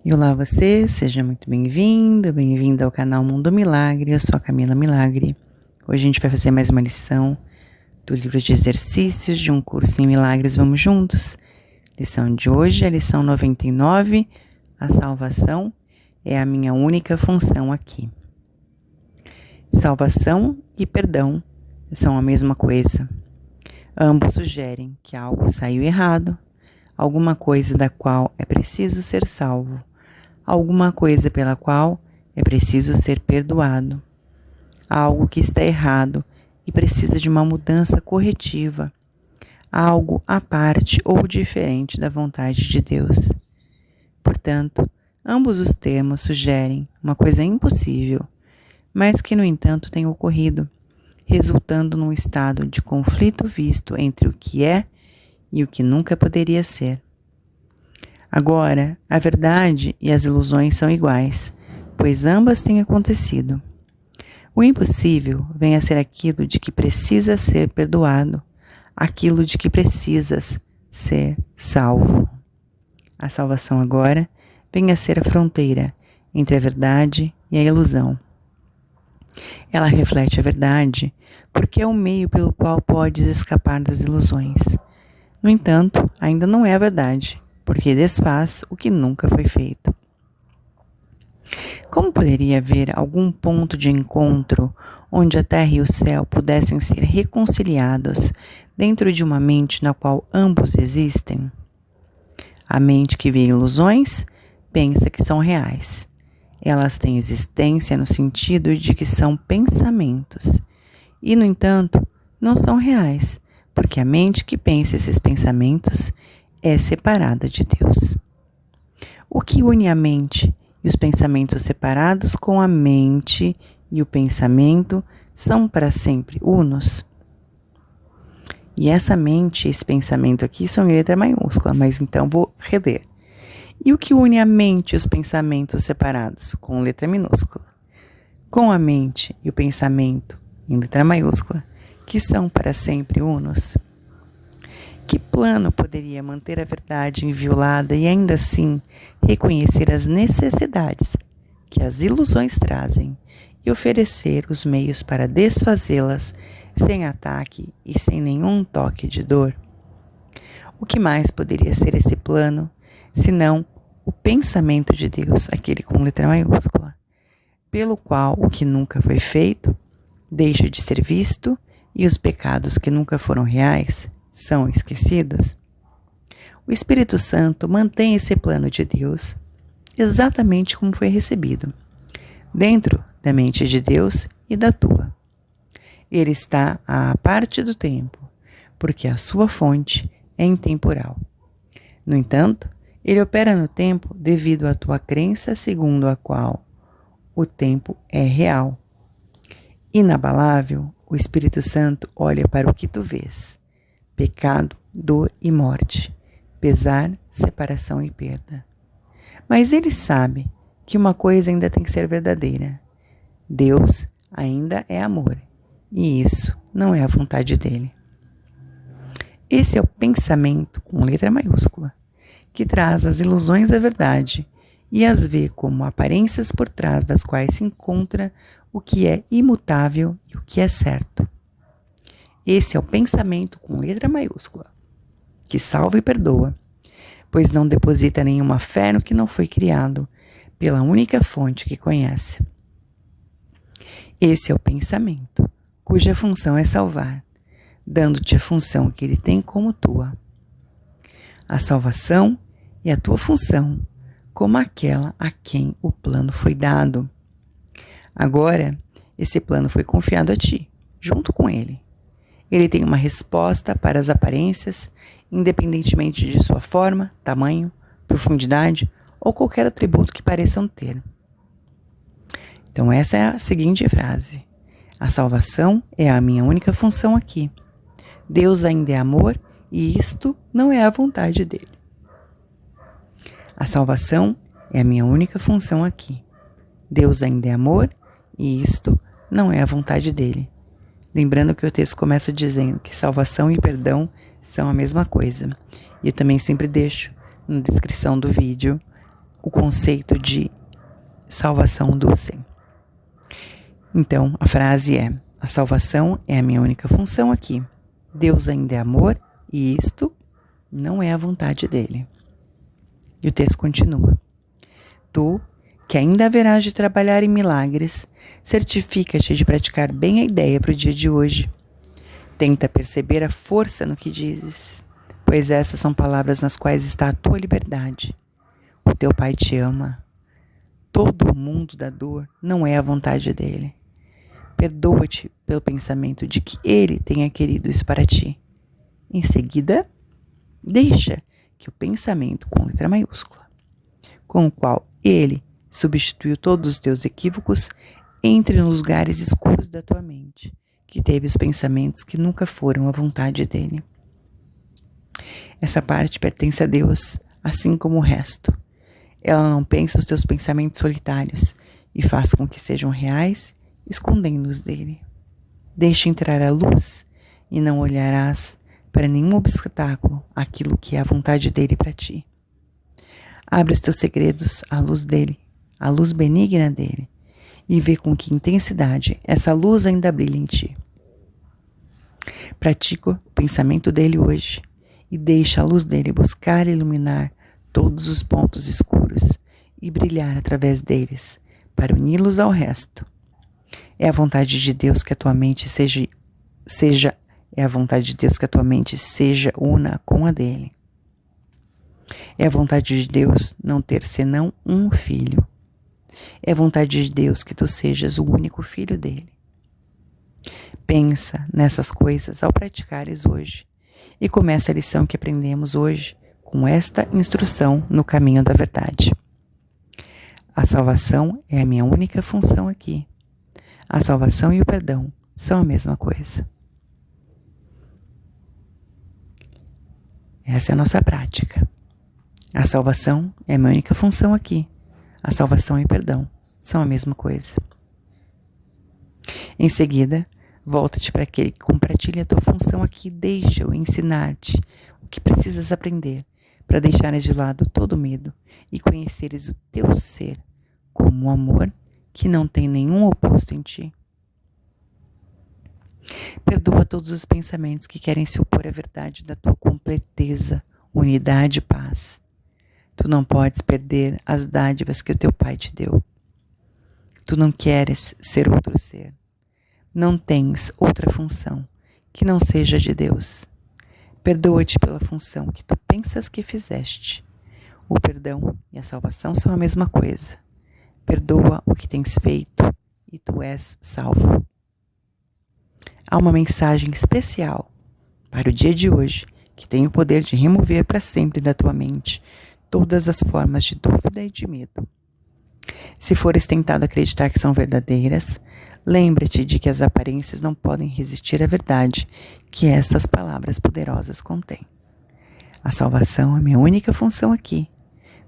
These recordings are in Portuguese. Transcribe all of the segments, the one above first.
E olá você, seja muito bem-vindo, bem-vinda ao canal Mundo Milagre, eu sou a Camila Milagre. Hoje a gente vai fazer mais uma lição do livro de exercícios de um curso em milagres, vamos juntos? Lição de hoje é a lição 99, a salvação é a minha única função aqui. Salvação e perdão são a mesma coisa. Ambos sugerem que algo saiu errado, alguma coisa da qual é preciso ser salvo, alguma coisa pela qual é preciso ser perdoado, algo que está errado e precisa de uma mudança corretiva, algo à parte ou diferente da vontade de Deus. Portanto, ambos os termos sugerem uma coisa impossível, mas que, no entanto, tem ocorrido, resultando num estado de conflito visto entre o que é e o que nunca poderia ser. Agora, a verdade e as ilusões são iguais, pois ambas têm acontecido. O impossível vem a ser aquilo de que precisa ser perdoado, aquilo de que precisas ser salvo. A salvação agora vem a ser a fronteira entre a verdade e a ilusão. Ela reflete a verdade porque é o meio pelo qual podes escapar das ilusões. No entanto, ainda não é a verdade, porque desfaz o que nunca foi feito. Como poderia haver algum ponto de encontro onde a terra e o céu pudessem ser reconciliados dentro de uma mente na qual ambos existem? A mente que vê ilusões pensa que são reais. Elas têm existência no sentido de que são pensamentos. E, no entanto, não são reais, porque a mente que pensa esses pensamentos é separada de Deus. O que une a mente e os pensamentos separados com a mente e o pensamento são para sempre unos? E essa mente e esse pensamento aqui são em letra maiúscula, mas então vou reler. E o que une a mente e os pensamentos separados com letra minúscula? Com a mente e o pensamento em letra maiúscula, que são para sempre unos? Que plano poderia manter a verdade inviolada e ainda assim reconhecer as necessidades que as ilusões trazem e oferecer os meios para desfazê-las sem ataque e sem nenhum toque de dor? O que mais poderia ser esse plano, senão o pensamento de Deus, aquele com letra maiúscula, pelo qual o que nunca foi feito deixa de ser visto e os pecados que nunca foram reais são esquecidos? O Espírito Santo mantém esse plano de Deus exatamente como foi recebido, dentro da mente de Deus e da tua. Ele está à parte do tempo, porque a sua fonte é intemporal. No entanto, ele opera no tempo devido à tua crença segundo a qual o tempo é real. Inabalável, o Espírito Santo olha para o que tu vês: pecado, dor e morte, pesar, separação e perda. Mas ele sabe que uma coisa ainda tem que ser verdadeira. Deus ainda é amor, e isso não é a vontade dele. Esse é o pensamento com letra maiúscula, que traz as ilusões da verdade e as vê como aparências por trás das quais se encontra o que é imutável e o que é certo. Esse é o pensamento com letra maiúscula, que salva e perdoa, pois não deposita nenhuma fé no que não foi criado pela única fonte que conhece. Esse é o pensamento, cuja função é salvar, dando-te a função que ele tem como tua. A salvação é a tua função, como aquela a quem o plano foi dado. Agora, esse plano foi confiado a ti, junto com ele. Ele tem uma resposta para as aparências, independentemente de sua forma, tamanho, profundidade ou qualquer atributo que pareçam ter. Então essa é a seguinte frase: a salvação é a minha única função aqui. Deus ainda é amor e isto não é a vontade dele. A salvação é a minha única função aqui. Deus ainda é amor e isto não é a vontade dele. Lembrando que o texto começa dizendo que salvação e perdão são a mesma coisa. E eu também sempre deixo na descrição do vídeo o conceito de salvação do Zen. Então, a frase é: a salvação é a minha única função aqui. Deus ainda é amor e isto não é a vontade dele. E o texto continua: tu, que ainda haverás de trabalhar em milagres, certifica-te de praticar bem a ideia para o dia de hoje. Tenta perceber a força no que dizes, pois essas são palavras nas quais está a tua liberdade. O teu Pai te ama. Todo o mundo da dor não é a vontade dele. Perdoa-te pelo pensamento de que ele tenha querido isso para ti. Em seguida, deixa que o pensamento com letra maiúscula, com o qual ele substituiu todos os teus equívocos, entre nos lugares escuros da tua mente, que teve os pensamentos que nunca foram a vontade dele. Essa parte pertence a Deus, assim como o resto. Ela não pensa os teus pensamentos solitários e faz com que sejam reais, escondendo-os dele. Deixa entrar a luz e não olharás para nenhum obstáculo aquilo que é a vontade dele para ti. Abre os teus segredos à luz dele, à luz benigna dele, e vê com que intensidade essa luz ainda brilha em ti. Pratica o pensamento dele hoje e deixa a luz dele buscar e iluminar todos os pontos escuros e brilhar através deles para uni-los ao resto. É a vontade de Deus que a tua mente seja una com a dele. É a vontade de Deus não ter senão um filho. É a vontade de Deus que tu sejas o único filho dele. Pensa nessas coisas ao praticares hoje e começa a lição que aprendemos hoje com esta instrução no caminho da verdade. A salvação é a minha única função aqui. A salvação e o perdão são a mesma coisa. Essa é a nossa prática. A salvação é a minha única função aqui. A salvação e o perdão são a mesma coisa. Em seguida, volta-te para aquele que compartilha a tua função aqui e deixa-o ensinar-te o que precisas aprender para deixares de lado todo medo e conheceres o teu ser como um amor que não tem nenhum oposto em ti. Perdoa todos os pensamentos que querem se opor à verdade da tua completeza, unidade e paz. Tu não podes perder as dádivas que o teu Pai te deu. Tu não queres ser outro ser. Não tens outra função que não seja de Deus. Perdoa-te pela função que tu pensas que fizeste. O perdão e a salvação são a mesma coisa. Perdoa o que tens feito e tu és salvo. Há uma mensagem especial para o dia de hoje que tem o poder de remover para sempre da tua mente todas as formas de dúvida e de medo. Se fores tentado acreditar que são verdadeiras, lembra-te de que as aparências não podem resistir à verdade que estas palavras poderosas contêm. A salvação é minha única função aqui.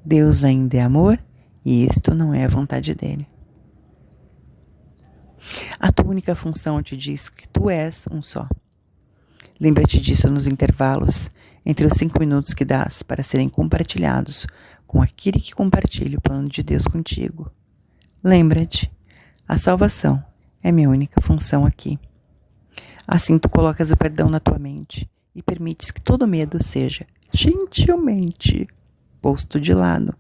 Deus ainda é amor e isto não é a vontade dele. A tua única função te diz que tu és um só. Lembra-te disso nos intervalos entre os 5 minutos que dás para serem compartilhados com aquele que compartilha o plano de Deus contigo. Lembra-te, a salvação é minha única função aqui. Assim tu colocas o perdão na tua mente e permites que todo medo seja gentilmente posto de lado,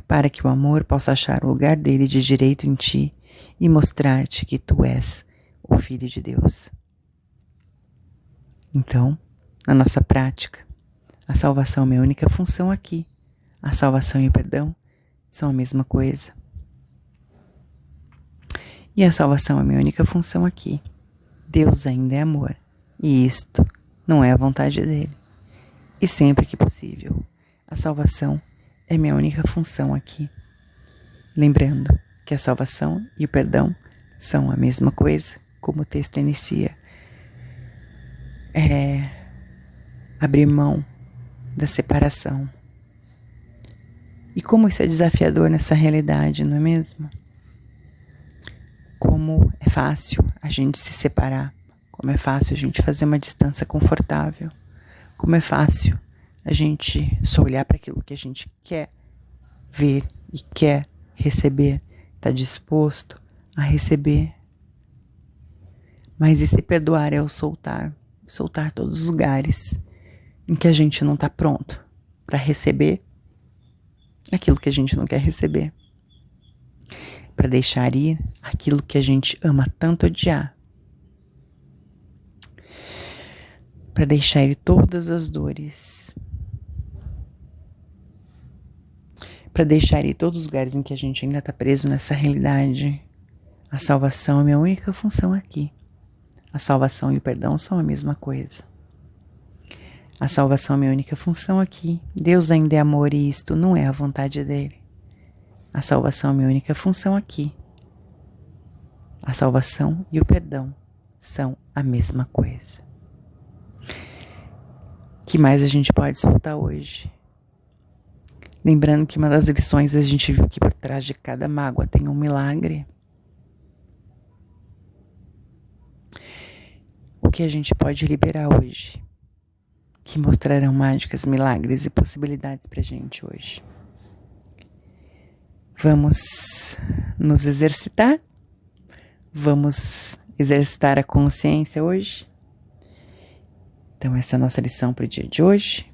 para que o amor possa achar o lugar dele de direito em ti e mostrar-te que tu és o Filho de Deus. Então, na nossa prática, a salvação é minha única função aqui. A salvação e o perdão são a mesma coisa. E a salvação é minha única função aqui. Deus ainda é amor, e isto não é a vontade dele. E sempre que possível, a salvação é minha única função aqui. Lembrando que a salvação e o perdão são a mesma coisa, como o texto inicia. É abrir mão da separação. E como isso é desafiador nessa realidade, não é mesmo? Como é fácil a gente se separar, como é fácil a gente fazer uma distância confortável, como é fácil a gente só olhar para aquilo que a gente quer ver e quer receber, está disposto a receber. Mas esse perdoar é o soltar todos os lugares em que a gente não está pronto para receber aquilo que a gente não quer receber, para deixar ir aquilo que a gente ama tanto odiar, para deixar ir todas as dores, para deixar ir todos os lugares em que a gente ainda está preso nessa realidade. A salvação é minha única função aqui. A salvação e o perdão são a mesma coisa. A salvação é minha única função aqui. Deus ainda é amor e isto não é a vontade dele. A salvação é minha única função aqui. A salvação e o perdão são a mesma coisa. O que mais a gente pode soltar hoje? Lembrando que uma das lições a gente viu que por trás de cada mágoa tem um milagre. O que a gente pode liberar hoje, que mostrarão mágicas, milagres e possibilidades pra gente hoje. Vamos nos exercitar? Vamos exercitar a consciência hoje? Então essa é a nossa lição para o dia de hoje.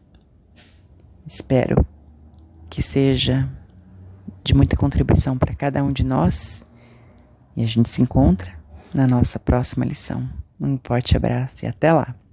Espero que seja de muita contribuição para cada um de nós. E a gente se encontra na nossa próxima lição. Um forte abraço e até lá!